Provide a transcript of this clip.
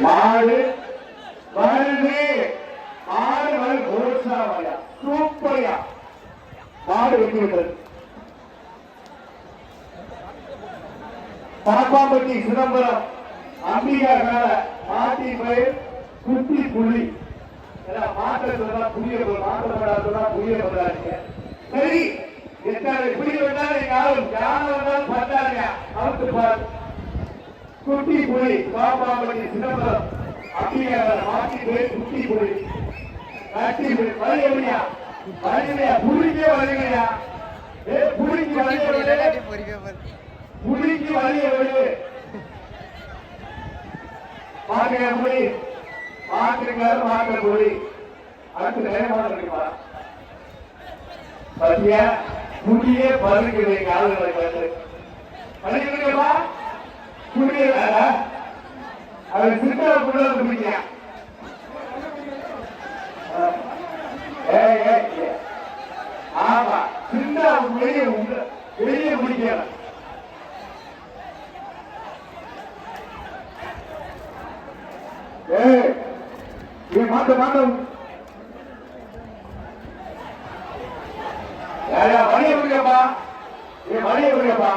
மாடு வருது மாடு வரு கோசாவையா சூப்பர்யா மாடு வெட்டி விட்டது. பாப்பாம்பட்டி சிதம்பரம் அம்பிகா மேல மாட்டி பயிர் குட்டி புள்ளி மாற்ற சொல்றா புதிய மாற்றப்படாத புதிய சொல்றாங்க. சரி எத்தனை புதிய வந்தாலும் யாரும் யானை வந்தாலும் பார்த்தாருங்க அவருக்கு பாரு குட்டி புலி பாப்பாம்பட்டி சிதம்பரம் அம்பிகா மாட்டி பயிர் குட்டி புலி கட்டி புலி வலியா வலிமையா புளிக்கே வலிமையா புளிக்கு வலிய புளிக்கு வலிய விடு மாட்டுங்க புலி மாட்டுக்காரு மாட்டு புலி அடுத்து நேரமாக இருக்குமா பத்தியா புளியே பருக்குது காலங்களுக்கு வந்து பழிக்கிறீங்களா புளிய அவர் சிறுக்காவுக்குள்ள புளிக்க ஆமா சின்ன வெளியே வெளியே பிடிக்கல மாட்ட மாட்டோம் வழிய விடுங்கப்பா வழிய விடுங்கப்பா